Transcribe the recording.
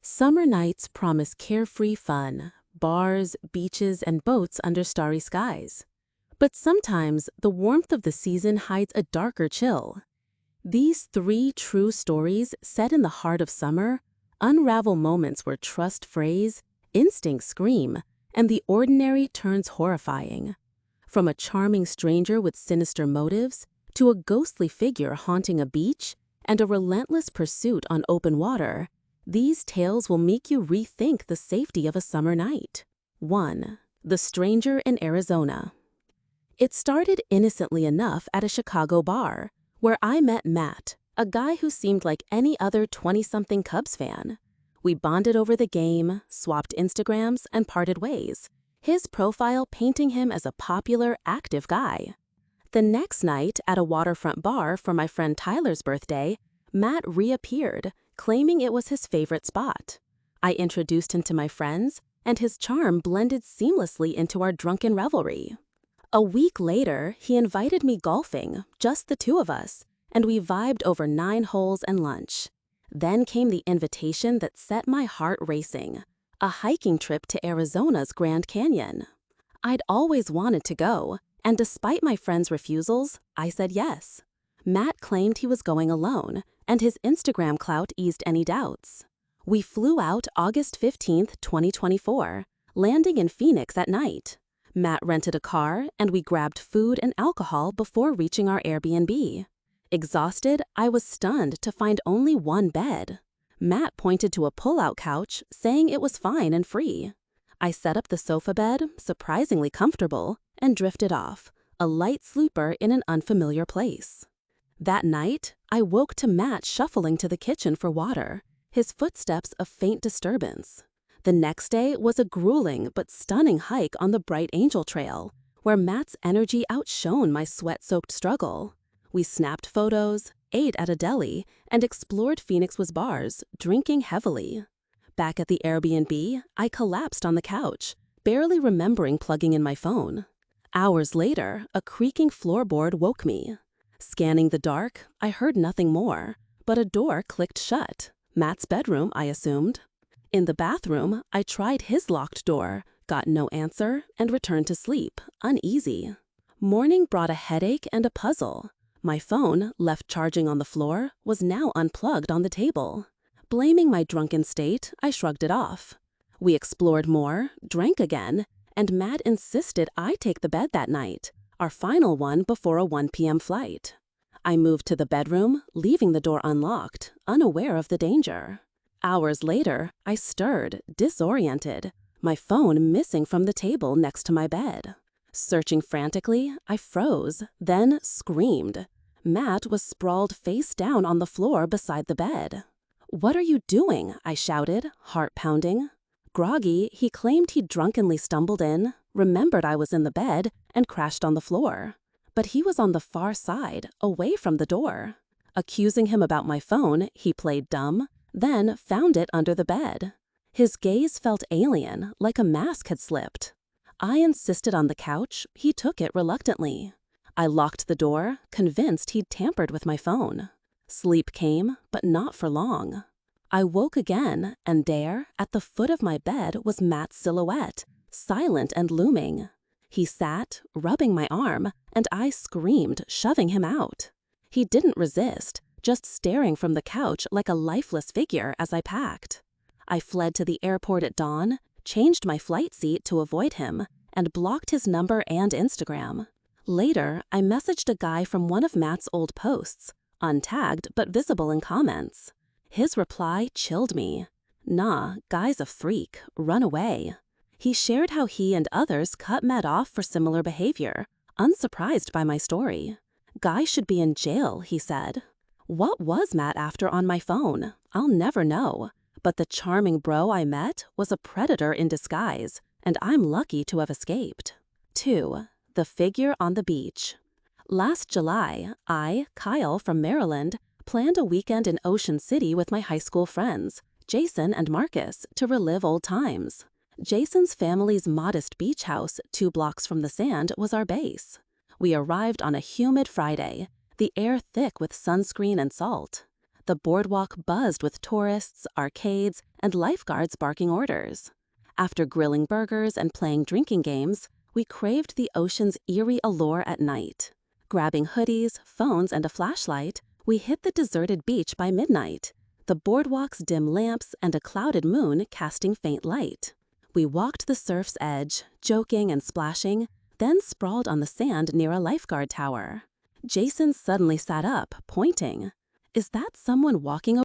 Summer nights promise carefree fun, bars, beaches, and boats under starry skies. But sometimes the warmth of the season hides a darker chill. These three true stories set in the heart of summer unravel moments where trust frays, instincts scream, and the ordinary turns horrifying. From a charming stranger with sinister motives to a ghostly figure haunting a beach and a relentless pursuit on open water, these tales will make you rethink the safety of a summer night. 1. The Stranger in Arizona. It started innocently enough at a Chicago bar, where I met Matt, a guy who seemed like any other 20-something Cubs fan. We bonded over the game, swapped Instagrams, and parted ways, his profile painting him as a popular, active guy. The next night, at a waterfront bar for my friend Tyler's birthday, Matt reappeared, claiming it was his favorite spot. I introduced him to my friends, and his charm blended seamlessly into our drunken revelry. A week later, he invited me golfing, just the two of us, and we vibed over 9 holes and lunch. Then came the invitation that set my heart racing, a hiking trip to Arizona's Grand Canyon. I'd always wanted to go, and despite my friends' refusals, I said yes. Matt claimed he was going alone, and his Instagram clout eased any doubts. We flew out August 15, 2024, landing in Phoenix at night. Matt rented a car, and we grabbed food and alcohol before reaching our Airbnb. Exhausted, I was stunned to find only one bed. Matt pointed to a pull-out couch, saying it was fine and free. I set up the sofa bed, surprisingly comfortable, and drifted off, a light sleeper in an unfamiliar place. That night, I woke to Matt shuffling to the kitchen for water, his footsteps a faint disturbance. The next day was a grueling but stunning hike on the Bright Angel Trail, where Matt's energy outshone my sweat-soaked struggle. We snapped photos, ate at a deli, and explored Phoenix's bars, drinking heavily. Back at the Airbnb, I collapsed on the couch, barely remembering plugging in my phone. Hours later, a creaking floorboard woke me. Scanning the dark, I heard nothing more, but a door clicked shut. Matt's bedroom, I assumed. In the bathroom, I tried his locked door, got no answer, and returned to sleep, uneasy. Morning brought a headache and a puzzle. My phone, left charging on the floor, was now unplugged on the table. Blaming my drunken state, I shrugged it off. We explored more, drank again, and Matt insisted I take the bed that night, our final one before a 1 p.m. flight. I moved to the bedroom, leaving the door unlocked, unaware of the danger. Hours later, I stirred, disoriented, my phone missing from the table next to my bed. Searching frantically, I froze, then screamed. Matt was sprawled face down on the floor beside the bed. "What are you doing?" I shouted, heart pounding. Groggy, he claimed he'd drunkenly stumbled in, remembered I was in the bed, and crashed on the floor. But he was on the far side, away from the door. Accusing him about my phone, he played dumb, then found it under the bed. His gaze felt alien, like a mask had slipped. I insisted on the couch, he took it reluctantly. I locked the door, convinced he'd tampered with my phone. Sleep came, but not for long. I woke again, and there, at the foot of my bed, was Matt's silhouette, silent and looming. He sat, rubbing my arm, and I screamed, shoving him out. He didn't resist, just staring from the couch like a lifeless figure as I packed. I fled to the airport at dawn, changed my flight seat to avoid him, and blocked his number and Instagram. Later, I messaged a guy from one of Matt's old posts, untagged but visible in comments. His reply chilled me. "Nah, guy's a freak, run away." He shared how he and others cut Matt off for similar behavior, unsurprised by my story. "Guy should be in jail," he said. What was Matt after on my phone? I'll never know. But the charming bro I met was a predator in disguise, and I'm lucky to have escaped. 2. The Figure on the Beach. Last July, I, Kyle from Maryland, planned a weekend in Ocean City with my high school friends, Jason and Marcus, to relive old times. Jason's family's modest beach house 2 blocks from the sand was our base. We arrived on a humid Friday, the air thick with sunscreen and salt. The boardwalk buzzed with tourists, arcades, and lifeguards barking orders. After grilling burgers and playing drinking games, we craved the ocean's eerie allure at night. Grabbing hoodies, phones, and a flashlight, we hit the deserted beach by midnight, the boardwalk's dim lamps and a clouded moon casting faint light. We walked the surf's edge, joking and splashing, then sprawled on the sand near a lifeguard tower. Jason suddenly sat up, pointing. "Is that someone walking